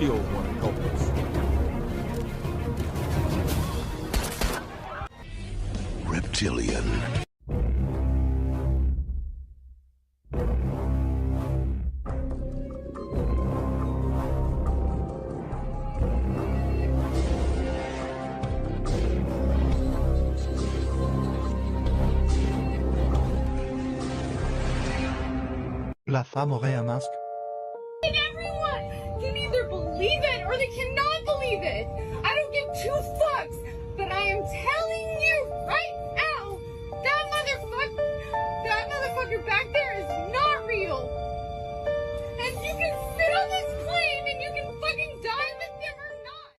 still want to help us. Reptilian. La femme aurait un masque. Everyone can either believe it or they cannot believe it. I don't give two fucks, but I am telling you right now, that motherfucker back there is not real. And you can sit on this plane and you can fucking die with them or not.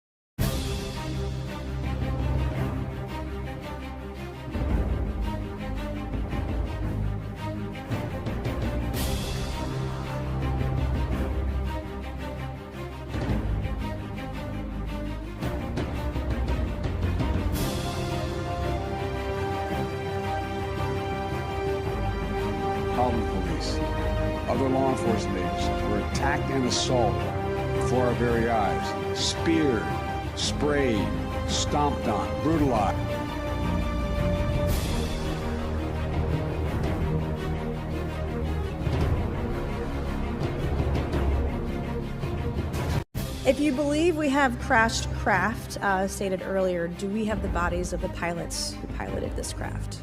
Colony police, other law enforcement agencies were attacked and assaulted before our very eyes, speared, sprayed, stomped on, brutalized. If you believe we have crashed craft, stated earlier, do we have the bodies of the pilots who piloted this craft?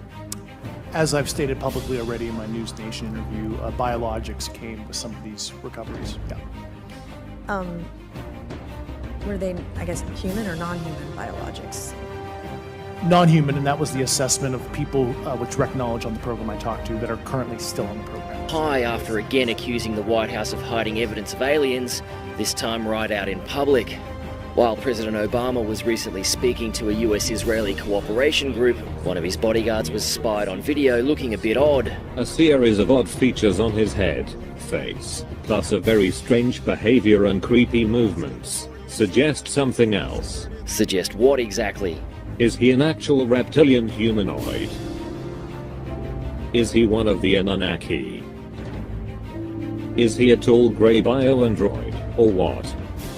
As I've stated publicly already in my News Nation interview, biologics came with some of these recoveries. Yeah. Were they, I guess, human or non-human biologics? Non-human, and that was the assessment of people with direct knowledge on the program I talked to that are currently still on the program. High after again accusing the White House of hiding evidence of aliens, this time right out in public. While President Obama was recently speaking to a US-Israeli cooperation group, one of his bodyguards was spied on video looking a bit odd. A series of odd features on his head, face, plus a very strange behavior and creepy movements, suggest something else. Suggest what exactly? Is he an actual reptilian humanoid? Is he one of the Anunnaki? Is he a tall grey bio-android, or what?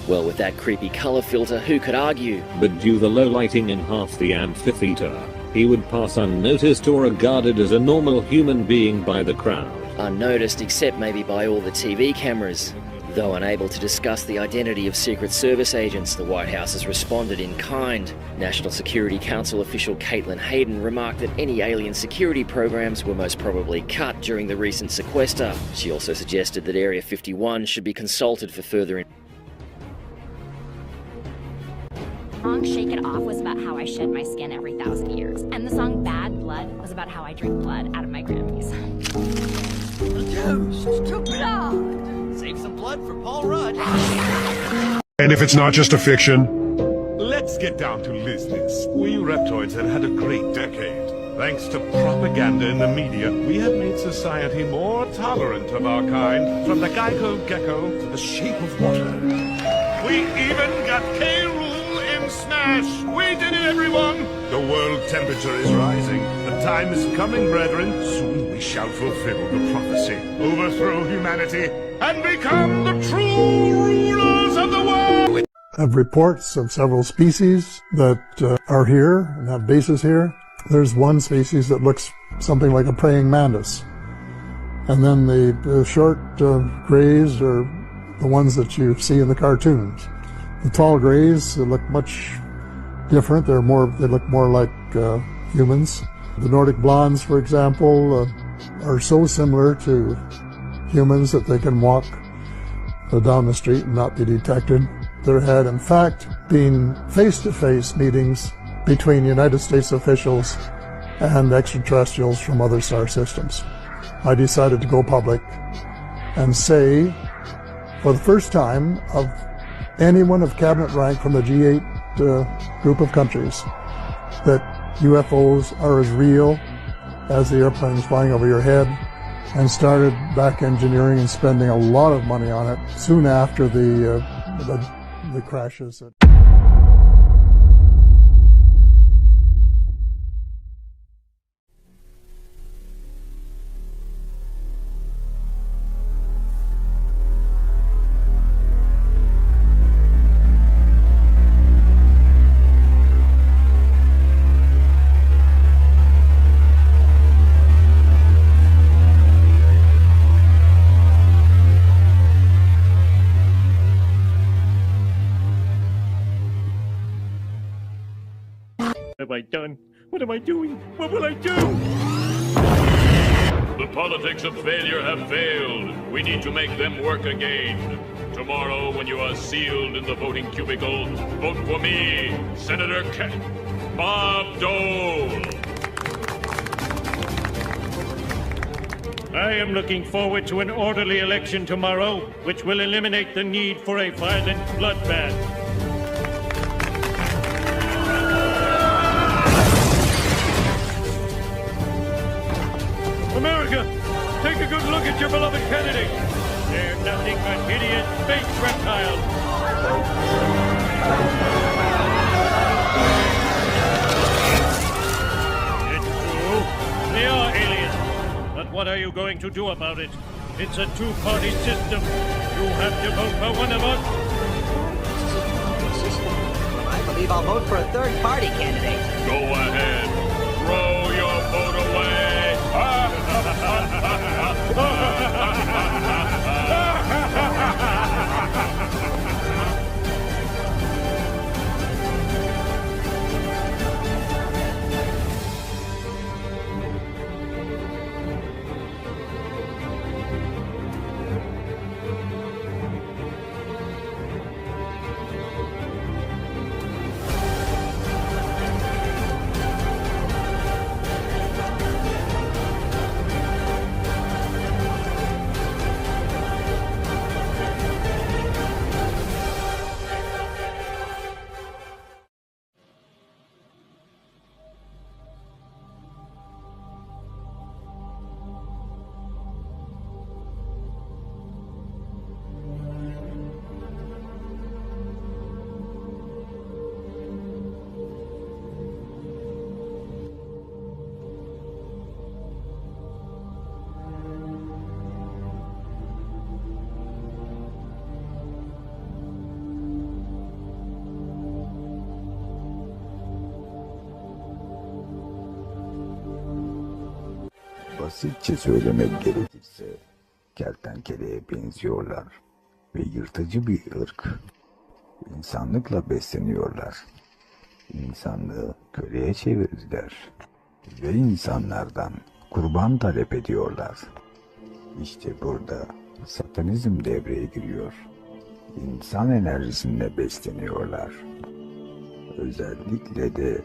Well, with that creepy colour filter, who could argue? But due the low lighting in half the amphitheatre, he would pass unnoticed or regarded as a normal human being by the crowd. Unnoticed except maybe by all the TV cameras. Though unable to discuss the identity of Secret Service agents, the White House has responded in kind. National Security Council official Caitlin Hayden remarked that any alien security programs were most probably cut during the recent sequester. She also suggested that Area 51 should be consulted for further The song Shake It Off was about how I shed my skin every 1,000 years. And the song Bad Blood was about how I drink blood out of my Grammys. Toast to blood! Save some blood for Paul Rudd. And if it's not just a fiction? Let's get down to business. We reptoids have had a great decade. Thanks to propaganda in the media, we have made society more tolerant of our kind, from the Geico gecko to the shape of water. We even got K-Rool in Smash. We did it, everyone. The world temperature is rising. The time is coming, brethren. Soon we shall fulfill the prophecy, overthrow humanity, and become the true rulers of the world. I have reports of several species that are here and have bases here. There's one species that looks something like a praying mantis. And then the short grays are the ones that you see in the cartoons. The tall grays look much different. They look more like humans. The Nordic blondes, for example, are so similar to humans that they can walk down the street and not be detected. There had, in fact, been face-to-face meetings between United States officials and extraterrestrials from other star systems. I decided to go public and say, for the first time, of anyone of cabinet rank from the G8 group of countries, that UFOs are as real as the airplanes flying over your head, and started back engineering and spending a lot of money on it soon after the crashes. have I done? What am I doing? What will I do? The politics of failure have failed. We need to make them work again. Tomorrow, when you are sealed in the voting cubicle, vote for me, Senator Bob Dole. I am looking forward to an orderly election tomorrow, which will eliminate the need for a violent bloodbath. America, take a good look at your beloved candidate. They're nothing but hideous space reptiles. It's true. They are aliens. But what are you going to do about it? It's a two-party system. You have to vote for one of us. I believe I'll vote for a third-party candidate. Go ahead. Throw your vote away. Basitçe söylemek gerekirse kertenkeleye benziyorlar ve yırtıcı bir ırk. İnsanlıkla besleniyorlar. İnsanlığı köleye çevirdiler ve insanlardan kurban talep ediyorlar. İşte burada satanizm devreye giriyor. İnsan enerjisiyle besleniyorlar. Özellikle de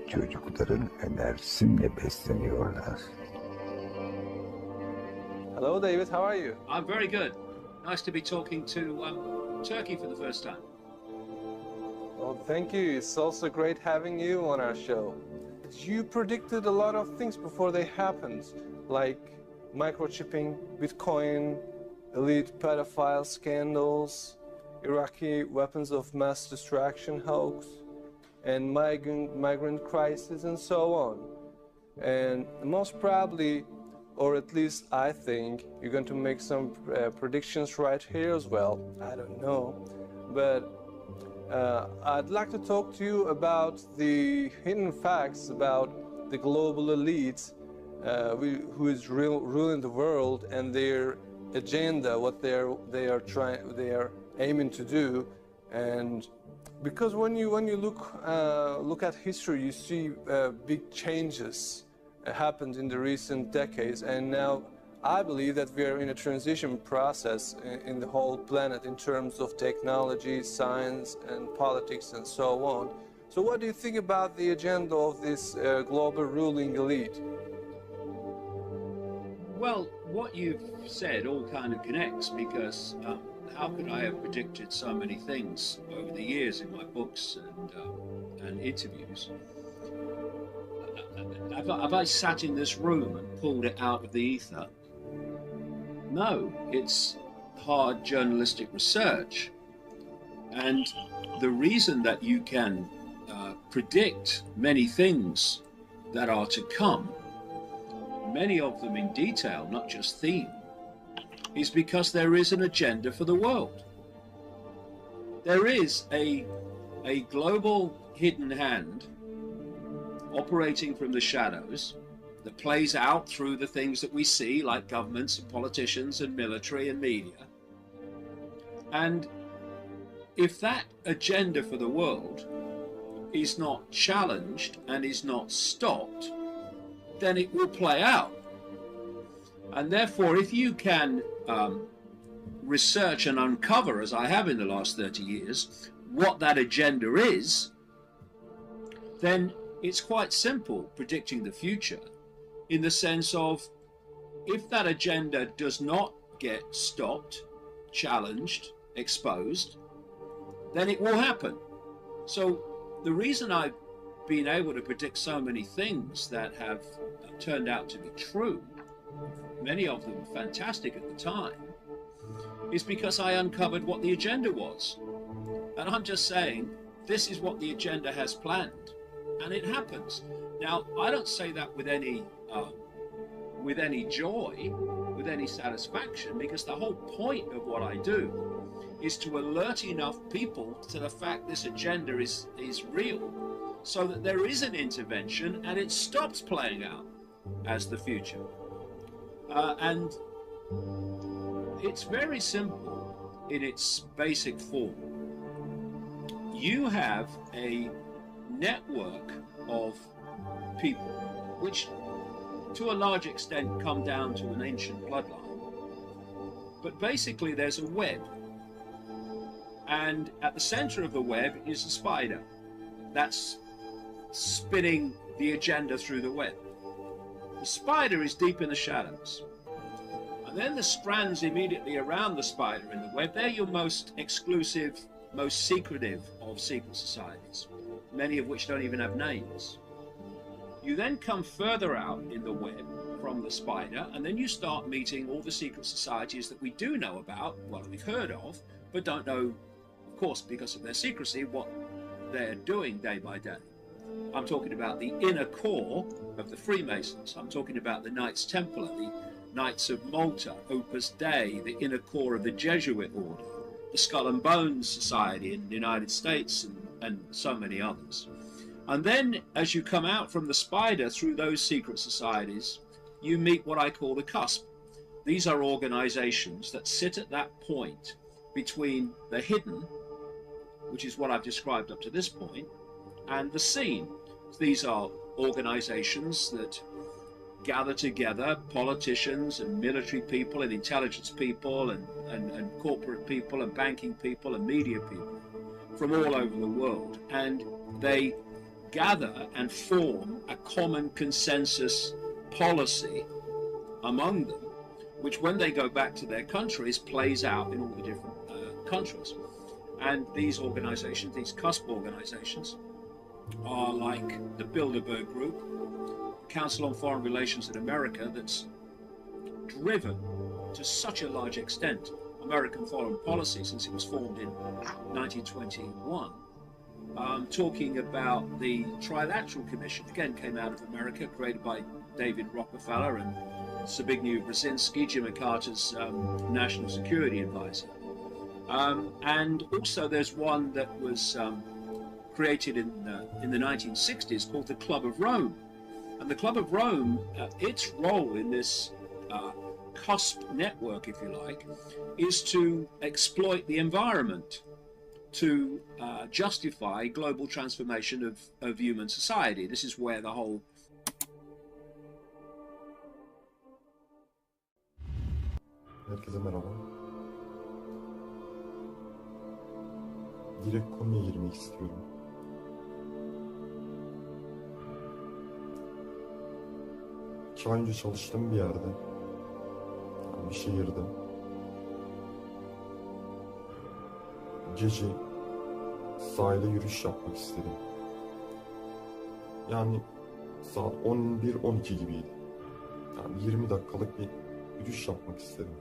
çocukların enerjisiyle besleniyorlar. Hello, David. How are you? I'm very good. Nice to be talking to Turkey for the first time. Well, thank you. It's also great having you on our show. You predicted a lot of things before they happened, like microchipping, Bitcoin, elite pedophile scandals, Iraqi weapons of mass destruction hoax, and migrant crisis, and so on. And most probably, or at least I think, you're going to make some predictions right here as well. I don't know. But I'd like to talk to you about the hidden facts about the global elite who is ruling the world and their agenda, what they are aiming to do. And because when you look at history, you see big changes happened in the recent decades, and now I believe that we are in a transition process in the whole planet in terms of technology, science, and politics, and so on. So what do you think about the agenda of this global ruling elite? Well, what you've said all kind of connects, because how could I have predicted so many things over the years in my books and interviews? Have I sat in this room and pulled it out of the ether? No, it's hard journalistic research. And the reason that you can predict many things that are to come, many of them in detail, not just theme, is because there is an agenda for the world. There is a global hidden hand operating from the shadows that plays out through the things that we see, like governments and politicians and military and media. And if that agenda for the world is not challenged and is not stopped, then it will play out. And therefore, if you can research and uncover, as I have in the last 30 years, what that agenda is, then it's quite simple predicting the future, in the sense of, if that agenda does not get stopped, challenged, exposed, then it will happen. So the reason I've been able to predict so many things that have turned out to be true, many of them fantastic at the time, is because I uncovered what the agenda was. And I'm just saying, this is what the agenda has planned, and it happens. Now, I don't say that with any joy, with any satisfaction, because the whole point of what I do is to alert enough people to the fact this agenda is real, so that there is an intervention and it stops playing out as the future. And it's very simple in its basic form. You have a network of people, which to a large extent come down to an ancient bloodline. But basically there's a web. And at the center of the web is a spider that's spinning the agenda through the web. The spider is deep in the shadows. And then the strands immediately around the spider in the web, they're your most exclusive, most secretive of secret societies, many of which don't even have names. You then come further out in the web from the spider, and then you start meeting all the secret societies that we do know about, well, we've heard of, but don't know, of course, because of their secrecy, what they're doing day by day. I'm talking about the inner core of the Freemasons. I'm talking about the Knights Templar, the Knights of Malta, Opus Dei, the inner core of the Jesuit order, the Skull and Bones Society in the United States, and so many others. And then as you come out from the spider through those secret societies, you meet what I call the cusp. These are organizations that sit at that point between the hidden, which is what I've described up to this point, and the seen. These are organizations that gather together politicians and military people and intelligence people and corporate people and banking people and media people from all over the world, and they gather and form a common consensus policy among them, which when they go back to their countries plays out in all the different countries. And these organizations, these cusp organizations, are like the Bilderberg Group, Council on Foreign Relations in America, that's driven to such a large extent American foreign policy since it was formed in 1921. Talking about the Trilateral Commission, again came out of America, created by David Rockefeller and Zbigniew Brzezinski, Jimmy Carter's national security advisor. And also there's one that was created in the 1960s called the Club of Rome. And the Club of Rome, its role in this cusp network, if you like, is to exploit the environment to justify global transformation of human society. This is where the whole Herkese merhaba. Direkt konuya girmek istiyorum. İki ay önce çalıştığım bir yerde, bir şehirde, gece sahilde yürüyüş yapmak istedim. Yani saat 11-12 gibiydi. Yani 20 dakikalık bir yürüyüş yapmak istedim.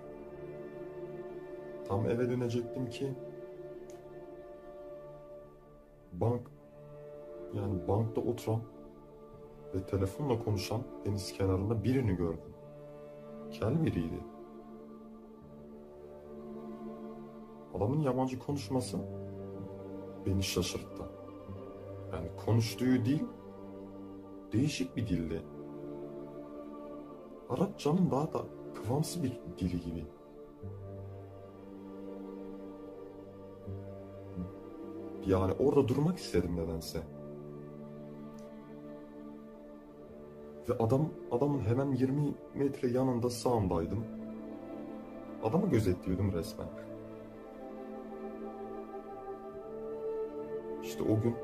Tam eve dönecektim ki bankta oturan ve telefonla konuşan deniz kenarında birini gördüm. Kel biriydi. Adamın yabancı konuşması beni şaşırttı. Yani konuştuğu dil değişik bir dildi. Arapçanın daha da kıvamsız bir dili gibi. Yani orada durmak istedim nedense. Ve adamın hemen 20 metre yanında sağındaydım. Adamı gözetliyordum resmen. İşte o gün,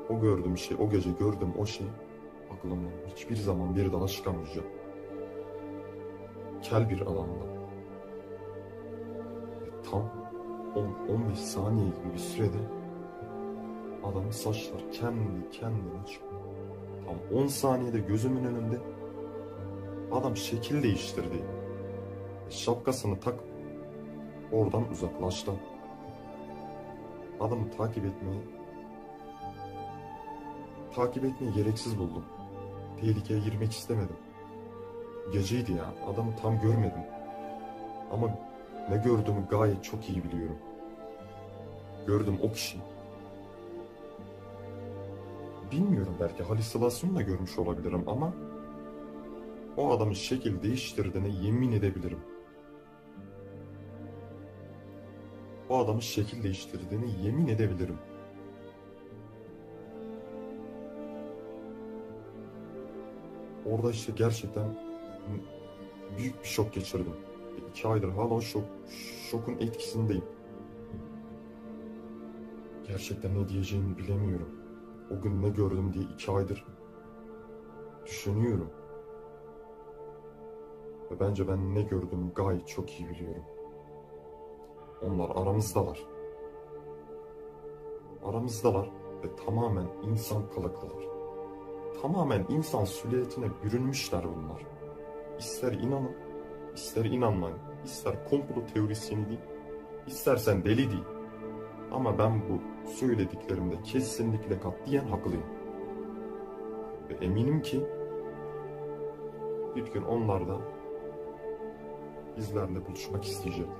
o gördüğüm şey, o gece gördüğüm o şey aklımdan hiçbir zaman bir daha çıkamayacak. Kel bir alanda. Tam 10-15 saniye gibi bir sürede adamın saçları kendi kendine çıktı. Tam 10 saniyede gözümün önünde adam şekil değiştirdi. Şapkasını tak, oradan uzaklaştı. Adamı takip etmeyi gereksiz buldum. Tehlikeye girmek istemedim. Geceydi ya, adamı tam görmedim. Ama ne gördüğümü gayet çok iyi biliyorum. Gördüm o kişi. Bilmiyorum, belki halüsinasyon da görmüş olabilirim ama o adamın şekil değiştirdiğine yemin edebilirim. O adamın şekil değiştirdiğine yemin edebilirim. Orada işte gerçekten büyük bir şok geçirdim. 2 aydır hala şokun etkisindeyim. Gerçekten ne diyeceğimi bilemiyorum. O gün ne gördüm diye 2 aydır düşünüyorum. Ve bence ben ne gördüğümü gayet çok iyi biliyorum. Onlar aramızdalar. Aramızdalar ve tamamen insan kılıklılar. Tamamen insan silüetine bürünmüşler bunlar. İster inanın, ister inanmayın, ister komplo teorisyeni değil, istersen deli değil. Ama ben bu söylediklerimde kesinlikle katiyen haklıyım. Ve eminim ki bir gün onlar da bizlerle buluşmak isteyecekler.